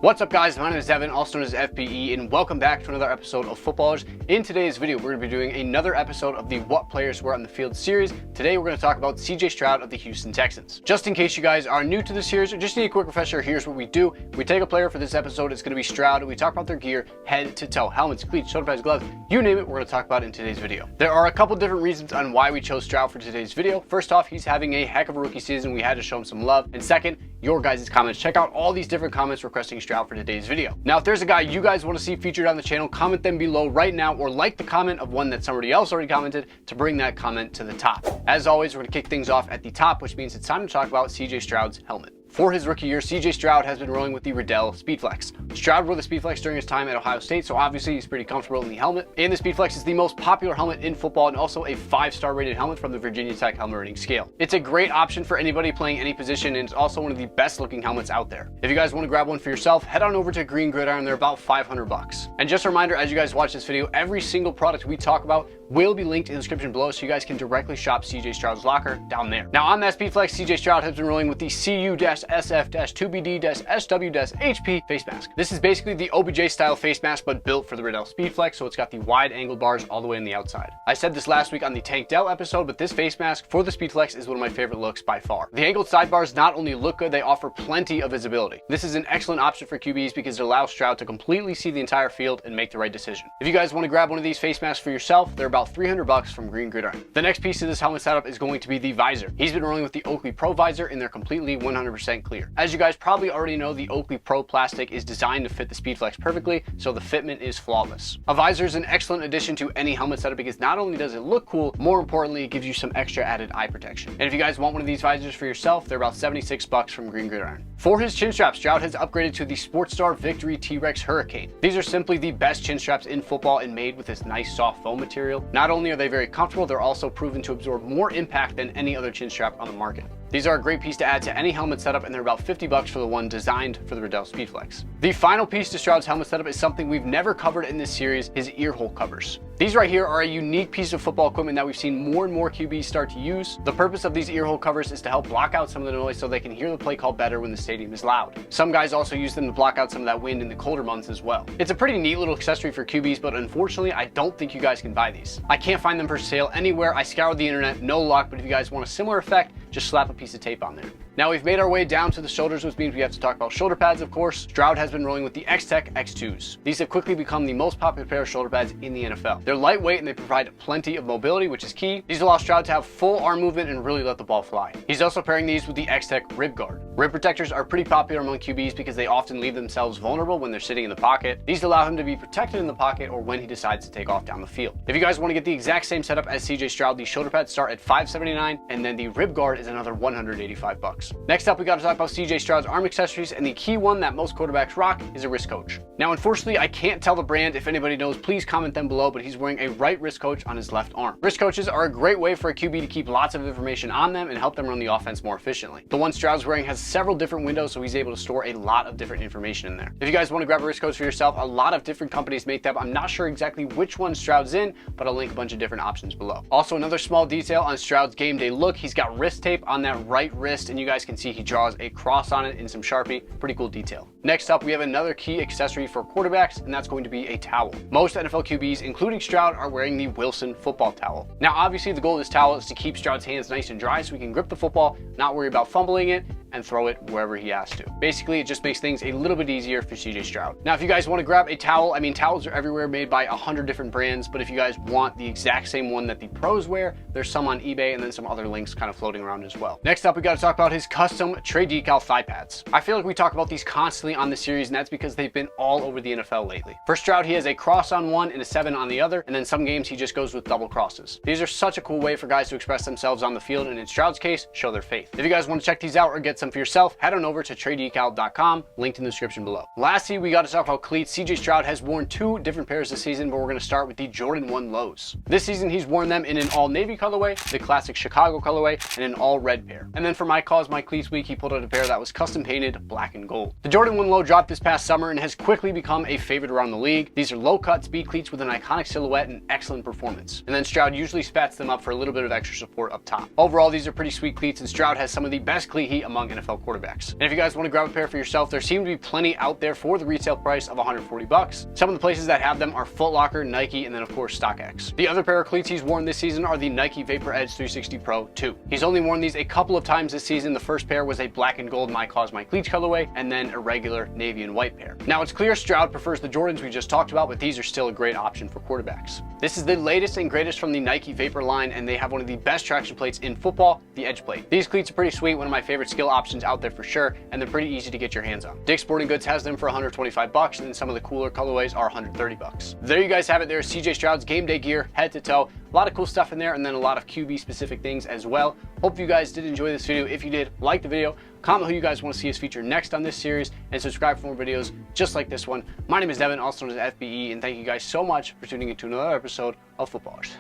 What's up guys, my name is Devin, also known as FPE, and welcome back to another episode of Footballrs. In today's video, we're going to be doing another episode of the What Players Were on the Field series. Today, we're going to talk about CJ Stroud of the Houston Texans. Just in case you guys are new to the series or just need a quick refresher, here's what we do. We take a player for this episode, it's going to be Stroud, and we talk about their gear, head to toe, helmets, cleats, shoulder pads, gloves, you name it, we're going to talk about it in today's video. There are a couple different reasons on why we chose Stroud for today's video. First off, he's having a heck of a rookie season. We had to show him some love. And second, your guys' comments. Check out all these different comments requesting Stroud for today's video. Now, if there's a guy you guys want to see featured on the channel, comment them below right now or like the comment of one that somebody else already commented to bring that comment to the top. As always, we're going to kick things off at the top, which means it's time to talk about CJ Stroud's helmet. For his rookie year, CJ Stroud has been rolling with the Riddell SpeedFlex. Stroud wore the SpeedFlex during his time at Ohio State, so obviously he's pretty comfortable in the helmet. And the SpeedFlex is the most popular helmet in football and also a 5-star rated helmet from the Virginia Tech helmet rating scale. It's a great option for anybody playing any position, and it's also one of the best looking helmets out there. If you guys want to grab one for yourself, head on over to Green Gridiron. They're about $500. And just a reminder, as you guys watch this video, every single product we talk about will be linked in the description below, so you guys can directly shop CJ Stroud's locker down there. Now on that SpeedFlex, CJ Stroud has been rolling with the CU-SF-2BD-SW-HP face mask. This is basically the OBJ style face mask, but built for the Riddell SpeedFlex, so it's got the wide angled bars all the way on the outside. I said this last week on the Tank Dell episode, but this face mask for the SpeedFlex is one of my favorite looks by far. The angled sidebars not only look good, they offer plenty of visibility. This is an excellent option for QBs because it allows Stroud to completely see the entire field and make the right decision. If you guys want to grab one of these face masks for yourself, they're about $300 from Green Gridiron. The next piece of this helmet setup is going to be the visor. He's been rolling with the Oakley Pro visor, and they're completely 100% clear. As you guys probably already know, the Oakley Pro plastic is designed to fit the SpeedFlex perfectly, so the fitment is flawless. A visor is an excellent addition to any helmet setup because not only does it look cool, more importantly, it gives you some extra added eye protection. And if you guys want one of these visors for yourself, they're about $76 from Green Gridiron. For his chin straps, Stroud has upgraded to the Sportstar Victory T-Rex Hurricane. These are simply the best chin straps in football and made with this nice soft foam material. Not only are they very comfortable, they're also proven to absorb more impact than any other chin strap on the market. These are a great piece to add to any helmet setup, and they're about $50 for the one designed for the Riddell SpeedFlex. The final piece to Stroud's helmet setup is something we've never covered in this series, his ear hole covers. These right here are a unique piece of football equipment that we've seen more and more QBs start to use. The purpose of these ear hole covers is to help block out some of the noise so they can hear the play call better when the stadium is loud. Some guys also use them to block out some of that wind in the colder months as well. It's a pretty neat little accessory for QBs, but unfortunately, I don't think you guys can buy these. I can't find them for sale anywhere. I scoured the internet, no luck, but if you guys want a similar effect, just slap a piece of tape on there. Now we've made our way down to the shoulders, which means we have to talk about shoulder pads, of course. Stroud has been rolling with the X-Tech X2s. These have quickly become the most popular pair of shoulder pads in the NFL. They're lightweight and they provide plenty of mobility, which is key. These allow Stroud to have full arm movement and really let the ball fly. He's also pairing these with the X-Tech Rib Guard. Rib protectors are pretty popular among QBs because they often leave themselves vulnerable when they're sitting in the pocket. These allow him to be protected in the pocket or when he decides to take off down the field. If you guys want to get the exact same setup as CJ Stroud, the shoulder pads start at $579, and then the Rib Guard is another $185. Next up, we got to talk about CJ Stroud's arm accessories, and the key one that most quarterbacks rock is a wrist coach. Now, unfortunately, I can't tell the brand. If anybody knows, please comment them below, but he's wearing a right wrist coach on his left arm. Wrist coaches are a great way for a QB to keep lots of information on them and help them run the offense more efficiently. The one Stroud's wearing has several different windows, so he's able to store a lot of different information in there. If you guys want to grab a wrist coach for yourself, a lot of different companies make them. I'm not sure exactly which one Stroud's in, but I'll link a bunch of different options below. Also, another small detail on Stroud's game day look, he's got wrist tape on that right wrist, and you guys can see he draws a cross on it in some Sharpie. Pretty cool detail. Next up, we have another key accessory for quarterbacks, and that's going to be a towel. Most NFL QBs, including Stroud, are wearing the Wilson football towel. Now, obviously, the goal of this towel is to keep Stroud's hands nice and dry so he can grip the football, not worry about fumbling it, and throw it wherever he has to. Basically, it just makes things a little bit easier for CJ Stroud. Now, if you guys want to grab a towel, I mean, towels are everywhere, made by 100 different brands, but if you guys want the exact same one that the pros wear, there's some on eBay and then some other links kind of floating around as well. Next up, we got to talk about his custom tray decal thigh pads. I feel like we talk about these constantly on the series, and that's because they've been all over the NFL lately. For Stroud, he has a cross on one and a 7 on the other, and then some games he just goes with double crosses. These are such a cool way for guys to express themselves on the field, and in Stroud's case, show their faith. If you guys want to check these out or get some for yourself, head on over to TrayDecal.com, linked in the description below. Lastly, we got to talk about cleats. CJ Stroud has worn 2 different pairs this season, but we're going to start with the Jordan 1 lows. This season, he's worn them in an all navy colorway, the classic Chicago colorway, and an all red pair. And then for my cause, my cleats week, he pulled out a pair that was custom painted black and gold. The Jordan 1 low dropped this past summer and has quickly become a favorite around the league. These are low cut speed cleats with an iconic silhouette and excellent performance. And then Stroud usually spats them up for a little bit of extra support up top. Overall, these are pretty sweet cleats, and Stroud has some of the best cleat heat among NFL quarterbacks. And if you guys want to grab a pair for yourself, there seem to be plenty out there for the retail price of 140 bucks. Some of the places that have them are Foot Locker, Nike, and then of course StockX. The other pair of cleats he's worn this season are the Nike Vapor Edge 360 Pro 2. He's only worn these a couple of times this season. The first pair was a black and gold My Cause My Cleats colorway, and then a regular navy and white pair. Now it's clear Stroud prefers the Jordans we just talked about, but these are still a great option for quarterbacks. This is the latest and greatest from the Nike Vapor line, and they have one of the best traction plates in football, the Edge plate. These cleats are pretty sweet, one of my favorite skill options out there for sure, and they're pretty easy to get your hands on. Dick's Sporting Goods has them for 125 bucks, and then some of the cooler colorways are 130 bucks. There you guys have it. There's CJ Stroud's game day gear, head to toe. A lot of cool stuff in there, and then a lot of QB specific things as well. Hope you guys did enjoy this video. If you did, like the video, comment who you guys want to see us feature next on this series, and subscribe for more videos just like this one. My name is Devin, also known as FBE, and thank you guys so much for tuning into another episode of Footballrs.